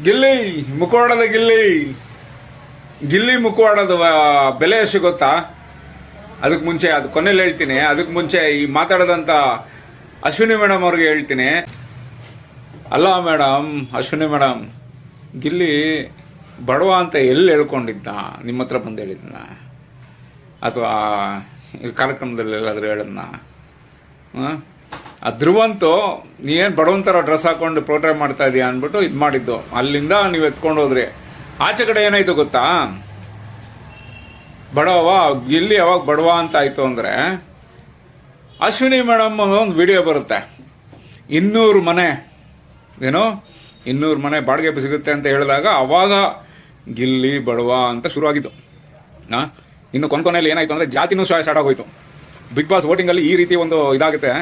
ಗಿಲ್ಲಿ ಮುಖವಾಡದ ಗಿಲ್ಲಿ ಗಿಲ್ಲಿ ಮುಖವಾಡದ ಬೆಲೆ ಎಷ್ಟು ಗೊತ್ತಾ? ಅದಕ್ಕೆ ಮುಂಚೆ ಅದು ಕೊನೆಯಲ್ಲಿ ಹೇಳ್ತೀನಿ. ಅದಕ್ಕೆ ಮುಂಚೆ ಈ ಮಾತಾಡೋದಂತ ಅಶ್ವಿನಿ ಮೇಡಮ್ ಅವ್ರಿಗೆ ಹೇಳ್ತೀನಿ. ಅಲ್ಲ ಮೇಡಮ್, ಅಶ್ವಿನಿ ಮೇಡಮ್, ಗಿಲ್ಲಿ ಬಡವ ಅಂತ ಎಲ್ಲಿ ಹೇಳ್ಕೊಂಡಿದ್ದ? ನಿಮ್ಮ ಹತ್ರ ಬಂದು ಹೇಳಿದ್ನ ಅಥವಾ ಕಾರ್ಯಕ್ರಮದಲ್ಲಿ ಎಲ್ಲಾದ್ರೂ ಹೇಳದ್ನ? ಆ ಧ್ರುವಂತು ನೀವೇನು ಬಡವಂತರ ಡ್ರೆಸ್ ಹಾಕೊಂಡು ಪ್ರೋಗ್ರಾಮ್ ಮಾಡ್ತಾ ಇದೀಯ ಅಂದ್ಬಿಟ್ಟು ಇದು ಮಾಡಿದ್ದು. ಅಲ್ಲಿಂದ ನೀವು ಎತ್ಕೊಂಡು ಹೋದ್ರಿ. ಆಚೆ ಕಡೆ ಏನಾಯ್ತು ಗೊತ್ತಾ? ಬಡವ ಗಿಲ್ಲಿ ಯಾವಾಗ ಬಡವ ಅಂತ ಆಯ್ತು ಅಂದ್ರೆ, ಅಶ್ವಿನಿ ಮೇಡಮ್ ಒಂದು ವಿಡಿಯೋ ಬರುತ್ತೆ. 200 ಮನೆ ಏನೋ 200 ಮನೆ ಬಾಡಿಗೆ ಸಿಗುತ್ತೆ ಅಂತ ಹೇಳಿದಾಗ ಅವಾಗ ಗಿಲ್ಲಿ ಬಡವ ಅಂತ ಶುರುವಾಗಿದ್ದು. ಇನ್ನು ಕೊನೆಯಲ್ಲಿ ಏನಾಯ್ತು ಅಂದ್ರೆ ಜಾತಿನೂ ಸ್ಟಾರ್ಟ್ ಆಗೋಯ್ತು. ಬಿಗ್ ಬಾಸ್ ವೋಟಿಂಗ್ ಅಲ್ಲಿ ಈ ರೀತಿ ಒಂದು ಇದಾಗುತ್ತೆ.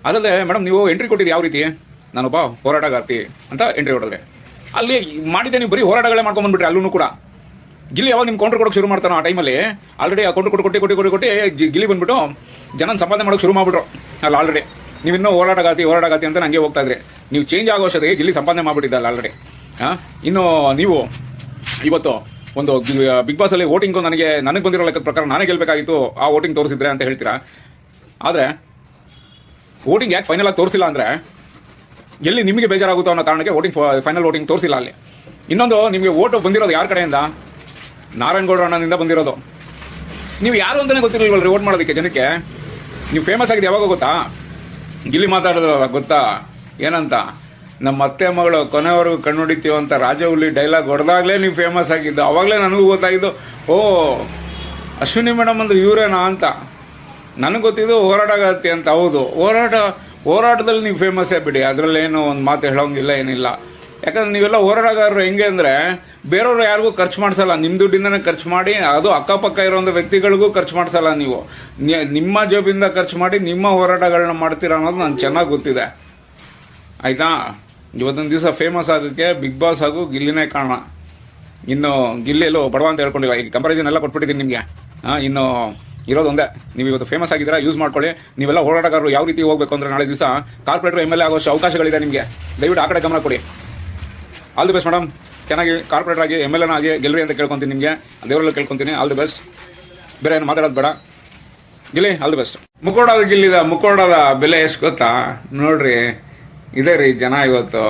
ಅದಲ್ಲದೆ ಮೇಡಮ್ ನೀವು ಎಂಟ್ರಿ ಕೊಟ್ಟಿದ್ದು ಯಾವ ರೀತಿ? ನಾನೊಬ್ಬ ಹೋರಾಟಗಾರ್ತಿ ಅಂತ ಎಂಟ್ರಿ ಹೊಡೆದ್ರೆ ಅಲ್ಲಿ ಮಾಡಿದ್ದೆ. ನೀವು ಬರೀ ಹೋರಾಟಗಳೇ ಮಾಡ್ಕೊಂಡ್ ಬಂದ್ಬಿಟ್ರೆ ಅಲ್ಲೂ ಕೂಡ. ಗಿಲ್ಲಿ ಯಾವಾಗ ನಿಮ್ ಕೌಂಟರ್ ಕೊಡೋಕೆ ಶುರು ಮಾಡ್ತಾನೋ ಆ ಟೈಮಲ್ಲಿ ಆಲ್ರೆಡಿ ಆ ಕೌಂಟರ್ ಕೊಟ್ಟು ಗಿಲ್ಲಿ ಬಂದ್ಬಿಟ್ಟು ಜನ ಸಂಪಾದನೆ ಮಾಡೋಕೆ ಶುರು ಮಾಡ್ಬಿಟ್ರು. ಅಲ್ಲ ಆಲ್ರೆಡಿ ನೀವಿನ್ನೂ ಹೋರಾಟಗಾರ್ತಿ ಅಂತ ನಂಗೆ ಹೋಗ್ತಾ ಇದ್ರಿ. ನೀವು ಚೇಂಜ್ ಆಗೋ ಅಷ್ಟೊತ್ತಿಗೆ ಗಿಲ್ಲಿ ಸಂಪಾದನೆ ಮಾಡ್ಬಿಟ್ಟಿದ್ದಲ್ಲ ಆಲ್ರೆಡಿ. ಇನ್ನು ನೀವು ಇವತ್ತು ಒಂದು ಬಿಗ್ ಬಾಸ್ ಅಲ್ಲಿ ವೋಟಿಂಗ್ ನನಗೆ ಬಂದಿರೋ ಲೆಕ್ಕದ ಪ್ರಕಾರ ನಾನೇ ಗೆಲ್ಬೇಕಾಗಿತ್ತು ಆ ವೋಟಿಂಗ್ ತೋರಿಸಿದ್ರೆ ಅಂತ ಹೇಳ್ತೀರಾ. ಆದ್ರೆ ವೋಟಿಂಗ್ ಯಾಕೆ ಫೈನಲ್ ಆಗಿ ತೋರಿಸಿಲ್ಲ ಅಂದ್ರೆ ಎಲ್ಲಿ ನಿಮಗೆ ಬೇಜಾರಾಗುತ್ತೋ ಅನ್ನೋ ಕಾರಣಕ್ಕೆ ಫೈನಲ್ ವೋಟಿಂಗ್ ತೋರಿಸಿಲ್ಲ ಅಲ್ಲಿ. ಇನ್ನೊಂದು, ನಿಮಗೆ ವೋಟ್ ಬಂದಿರೋದು ಯಾರ ಕಡೆಯಿಂದ? ನಾರಾಯಣಗೌಡ ಅಣ್ಣನಿಂದ ಬಂದಿರೋದು. ನೀವು ಯಾರು ಅಂತಾನೆ ಗೊತ್ತಿರಲಿಲ್ವಲ್ರಿ ವೋಟ್ ಮಾಡೋದಕ್ಕೆ ಜನಕ್ಕೆ. ನೀವು ಫೇಮಸ್ ಆಗಿದೆ ಯಾವಾಗ ಗೊತ್ತಾ? ಗಿಲ್ಲಿ ಮಾತಾಡೋದು ಗೊತ್ತಾ ಏನಂತ? ನಮ್ಮ ಅತ್ತೆ ಮಗಳು ಕೊನೆವರೆಗೂ ಕಣ್ಣುಡಿತೀವಿ ಅಂತ ರಾಜಹುಲಿ ಡೈಲಾಗ್ ಹೊಡೆದಾಗ್ಲೇ ನೀವು ಫೇಮಸ್ ಆಗಿದ್ದು. ಅವಾಗಲೇ ನನಗೂ ಗೊತ್ತಾಗಿದ್ದು, ಓ ಅಶ್ವಿನಿ ಮೇಡಮ್ ಅಂದ್ರೆ ಇವರೇನಾ ಅಂತ. ನನಗೆ ಗೊತ್ತಿದ್ದು ಹೋರಾಟಗಾರ್ತಿ ಅಂತ. ಹೌದು, ಹೋರಾಟದಲ್ಲಿ ನೀವು ಫೇಮಸ್ಸೇ ಬಿಡಿ, ಅದರಲ್ಲೇನು ಒಂದು ಮಾತು ಹೇಳೋಂಗಿಲ್ಲ, ಏನಿಲ್ಲ. ಯಾಕಂದ್ರೆ ನೀವೆಲ್ಲ ಹೋರಾಟಗಾರರು ಹೆಂಗೆ ಅಂದ್ರೆ ಬೇರೆಯವ್ರು ಯಾರಿಗೂ ಖರ್ಚು ಮಾಡಿಸಲ್ಲ, ನಿಮ್ಮ ದುಡ್ಡಿಂದನೇ ಖರ್ಚು ಮಾಡಿ, ಅದು ಅಕ್ಕಪಕ್ಕ ಇರೋಂಥ ವ್ಯಕ್ತಿಗಳಿಗೂ ಖರ್ಚು ಮಾಡಿಸಲ್ಲ. ನೀವು ನಿಮ್ಮ ಜೇಬಿಂದ ಖರ್ಚು ಮಾಡಿ ನಿಮ್ಮ ಹೋರಾಟಗಳನ್ನ ಮಾಡ್ತೀರಾ ಅನ್ನೋದು ನನಗೆ ಚೆನ್ನಾಗಿ ಗೊತ್ತಿದೆ. ಆಯ್ತಾ? ಇವತ್ತೊಂದು ದಿವಸ ಫೇಮಸ್ ಆಗೋಕ್ಕೆ ಬಿಗ್ ಬಾಸ್ ಹಾಗೂ ಗಿಲ್ಲಿನೇ ಕಾರಣ. ಇನ್ನು ಗಿಲ್ಲಿ ಎಲ್ಲೋ ಬಡವ ಅಂತ ಹೇಳ್ಕೊಂಡಿಲ್ಲ. ಈಗ ಕಂಪಾರಿಸನ್ ಎಲ್ಲ ಕೊಟ್ಬಿಟ್ಟಿದ್ದೀನಿ ನಿಮಗೆ. ಇನ್ನು ಇರೋದು ಒಂದೇ, ನೀವು ಇವತ್ತು ಫೇಮಸ್ ಆಗಿದ್ದೀರಾ, ಯೂಸ್ ಮಾಡ್ಕೊಳ್ಳಿ. ನೀವೆಲ್ಲ ಹೋರಾಟಗಾರರು ಯಾವ ರೀತಿ ಹೋಗ್ಬೇಕು ಅಂದ್ರೆ ನಾಳೆ ದಿವಸ ಕಾರ್ಪೊರೇಟರ್ MLA ಆಗೋಷ್ಟು ಅವಕಾಶಗಳಿದೆ ನಿಮಗೆ. ದಯವಿಟ್ಟು ಆ ಕಡೆ ಗಮನ ಕೊಡಿ. All the best madam. ಚೆನ್ನಾಗಿ ಕಾರ್ಪೊರೇಟರ್ ಆಗಿ MLA ಆಗಿ ಗೆಲ್ರಿ ಅಂತ ಕೇಳ್ಕೊಂತೀನಿ. ನಿಮಗೆ ದೇವರಲ್ಲಿ ಕೇಳ್ಕೊಂತೀನಿ. All the best. ಬೇರೆ ಏನು ಮಾತಾಡೋದು ಬೇಡ. Gilli all the best. ಮುಖೋಡದ ಬೆಲೆ ಎಷ್ಟು ಗೊತ್ತಾ? ನೋಡ್ರಿ, ಇದೇ ರೀ ಜನ ಇವತ್ತು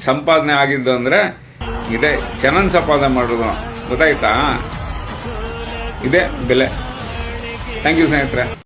ಸಂಪಾದನೆ ಆಗಿದ್ದು ಅಂದ್ರೆ ಇದೇ ಜನನ್ ಸಂಪಾದನೆ ಮಾಡೋದು. ಗೊತ್ತಾಯ್ತಾ? ಇದೇ ಬೆಲೆ. ಥ್ಯಾಂಕ್ ಯು ಸ್ನೇಹಿತರೆ.